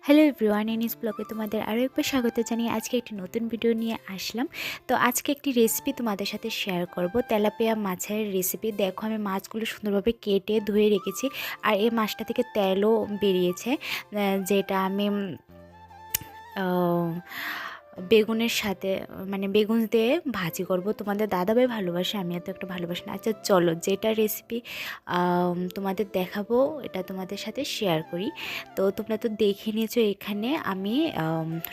Hello everyone, এনিস ব্লগে তোমাদের আরও একবার স্বাগত জানিয়ে আজকে একটি নতুন ভিডিও নিয়ে আসলাম। তো আজকে একটি রেসিপি তোমাদের সাথে শেয়ার করব, তেলাপিয়া মাছের রেসিপি। দেখো, আমি মাছগুলো সুন্দরভাবে কেটে ধুয়ে রেখেছি, আর এই মাছটা থেকে তেলও বেরিয়েছে, যেটা আমি বেগুনের সাথে বেগুন দিয়ে ভাজি করব। তোমাদের দাদাভাই ভালোবাসে, আমি এত একটা ভালোবাসি না। আচ্ছা চলো, যেটা রেসিপি তোমাদের দেখাবো এটা তোমাদের সাথে শেয়ার করি। তো তোমরা তো দেখে নিয়েছো, এখানে আমি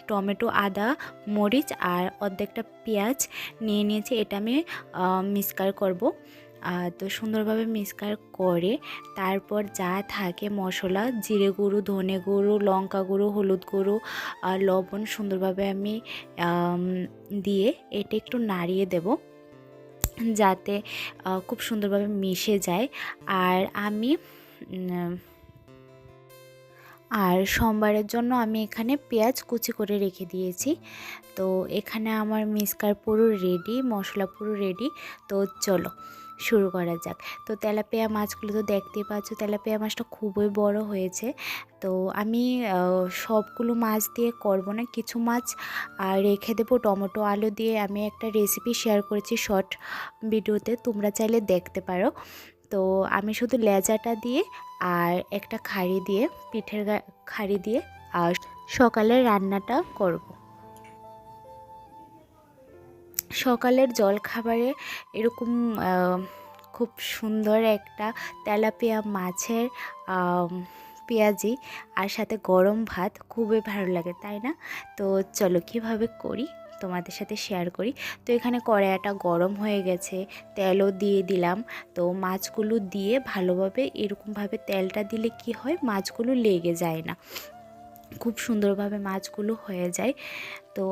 টমেটো, আদা, মরিচ আর অর্ধেকটা পেঁয়াজ নিয়ে নিয়েছি। এটা আমি মিক্সচার করব। তো সুন্দরভাবে মিক্সচার করে তারপর যা থাকে মশলা, জিরে গুঁড়ো, ধনে গুঁড়ো, লঙ্কা গুঁড়ো, হলুদ গুঁড়ো আর লবণ সুন্দরভাবে আমি দিয়ে এটা একটু নাড়িয়ে দেব, যাতে খুব সুন্দরভাবে মিশে যায়। আর সোমবারের জন্য আমি এখানে পেঁয়াজ কুচি করে রেখে দিয়েছি। তো এখানে আমার মিক্সচার পুরো রেডি, মশলা পুরো রেডি। তো চলো শুরু করা যাক। তো তেলাপিয়া মাছগুলো তো দেখতেই পাচ্ছ, তেলাপিয়া মাছটা খুবই বড় হয়েছে। তো আমি সবগুলো মাছ দিয়ে করব না, কিছু মাছ রেখে দেবো টমেটো আলু দিয়ে। আমি একটা রেসিপি শেয়ার করেছি শর্ট ভিডিওতে, তোমরা চাইলে দেখতে পারো। তো আমি শুধু লেজাটা দিয়ে আর একটা খাড়ি দিয়ে, পিঠের খাড়ি দিয়ে আর সকালের রান্নাটা করব। সকালের জলখাবারে এরকম খুব সুন্দর একটা তেলাপিয়া মাছের পেঁয়াজি আর সাথে গরম ভাত খুবই ভালো লাগে, তাই না? তো চলো কীভাবে করি তোমাদের সাথে শেয়ার করি। তো এখানে কড়াইটা গরম হয়ে গেছে, তেলও দিয়ে দিলাম। তো মাছগুলো দিয়ে ভালোভাবে, এরকমভাবে তেলটা দিলে কি হয়, মাছগুলো লেগে যায় না, খুব সুন্দরভাবে মাছগুলো হয়ে যায়। তো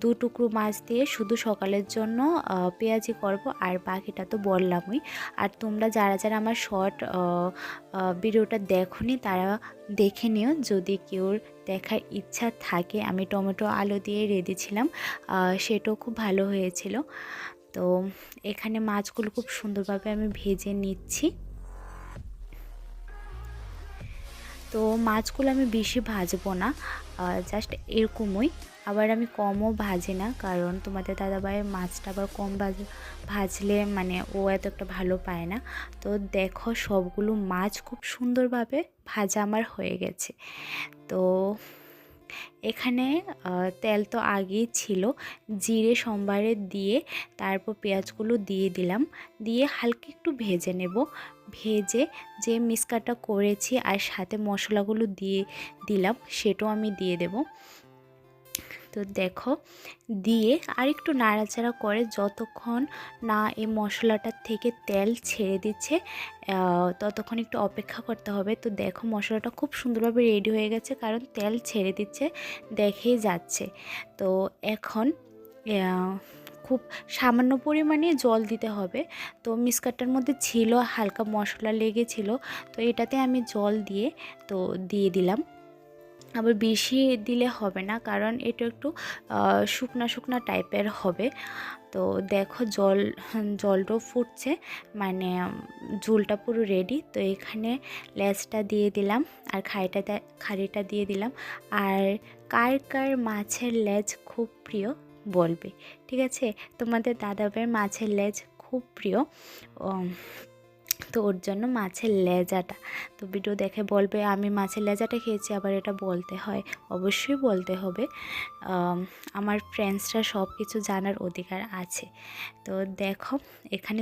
2 টুকরো মাছ দিয়ে শুধু সকালের জন্য পেঁয়াজি করব, আর বাকিটা তো বললামই। আর তোমরা যারা যারা আমার শর্ট ভিডিওটা দেখোনি তারা দেখে নিও, যদি কেউ দেখার ইচ্ছা থাকে। আমি টমেটো আলু দিয়ে রেঁধেছিলাম, সেটাও খুব ভালো হয়েছিল। তো এখানে মাছগুলো খুব সুন্দরভাবে আমি ভেজে নিচ্ছি। তো মাছগুলো আমি বেশি ভাজবো না, জাস্ট এরকমই। আবার আমি কমও ভাজি না, কারণ তোমাদের দাদাভাইয়ের মাছটা আবার কম ভাজলে ও এত একটা ভালো পায় না। তো দেখো, সবগুলো মাছ খুব সুন্দরভাবে ভাজা আমার হয়ে গেছে। তো এখানে তেল তো আগেই ছিল, জিরে সোমবারে দিয়ে তারপর পেঁয়াজগুলো দিয়ে দিলাম, দিয়ে হালকা একটু ভেজে নেব। ভেজে যে মিক্সচারটা করেছি আর সাথে মশলাগুলো দিয়ে দিলাম, সেটাও আমি দিয়ে দেব। তো দেখো, দিয়ে আরেকটু নাড়াচাড়া করে যতক্ষণ না এই মশলাটার থেকে তেল ছেড়ে দিচ্ছে ততক্ষণ একটু অপেক্ষা করতে হবে। তো দেখো, মশলাটা খুব সুন্দরভাবে রেডি হয়ে গেছে, কারণ তেল ছেড়ে দিচ্ছে, দেখেই যাচ্ছে। তো এখন খুব সামান্য পরিমাণে জল দিতে হবে। তো মিক্সচারটার মধ্যে ছিল হালকা মশলা লেগেছিল, তো এটাতে আমি জল দিয়ে দিলাম। আবার বেশি দিলে হবে না, কারণ এটা একটু শুকনা শুকনা টাইপের হবে। তো দেখো, জলটাও ফুটছে, ঝোলটা পুরো রেডি। তো এখানে লেজটা দিয়ে দিলাম আর খাড়িটা দিয়ে দিলাম। আর কার কার মাছের লেজ খুব প্রিয় বলবে, ঠিক আছে? তোমাদের দাদাভাইয়ের মাছের লেজ খুব প্রিয়, তো ওর জন্য মাছের লেজাটা। তো ভিডিও দেখে বলবে আমি মাছের লেজাটা খেয়েছি, আবার এটা বলতে হয়, অবশ্যই বলতে হবে। আমার ফ্রেন্ডসরা সব কিছু জানার অধিকার আছে। তো দেখো, এখানে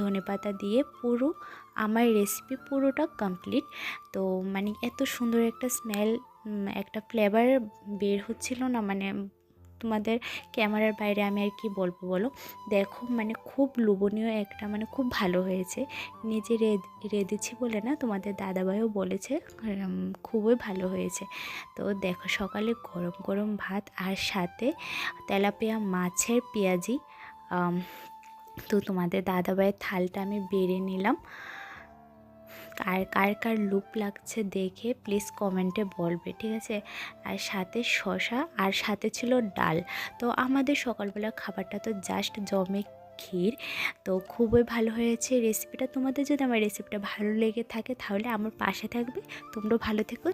ধনেপাতা দিয়ে পুরো আমার রেসিপি পুরোটা কমপ্লিট। তো এত সুন্দর একটা স্মেল, একটা ফ্লেভার বের হচ্ছিল না, তোমাদের ক্যামেরার বাইরে আমি আর কি বলবো বলো। দেখো, খুব লোভনীয় একটা, খুব ভালো হয়েছে। নিজে রেঁধেছি বলে না, তোমাদের দাদাভাইও বলেছে খুবই ভালো হয়েছে। তো দেখো, সকালে গরম গরম ভাত আর সাথে তেলাপিয়া মাছের পেঁয়াজি। তো তোমাদের দাদাভাইয়ের থালটা আমি বেড়ে নিলাম। আর কার কার লুক লাগছে দেখে প্লিজ কমেন্টে বলবে, ঠিক আছে? আর সাথে শসা, আর সাথে ছিল ডাল। তো আমাদের সকালবেলা খাবারটা তো জাস্ট জমে ক্ষীর। তো খুবই ভালো হয়েছে রেসিপিটা। তোমাদের যদি আমার রেসিপিটা ভালো লেগে থাকে তাহলে আমার পাশে থাকবে। তোমরাও ভালো থেকো।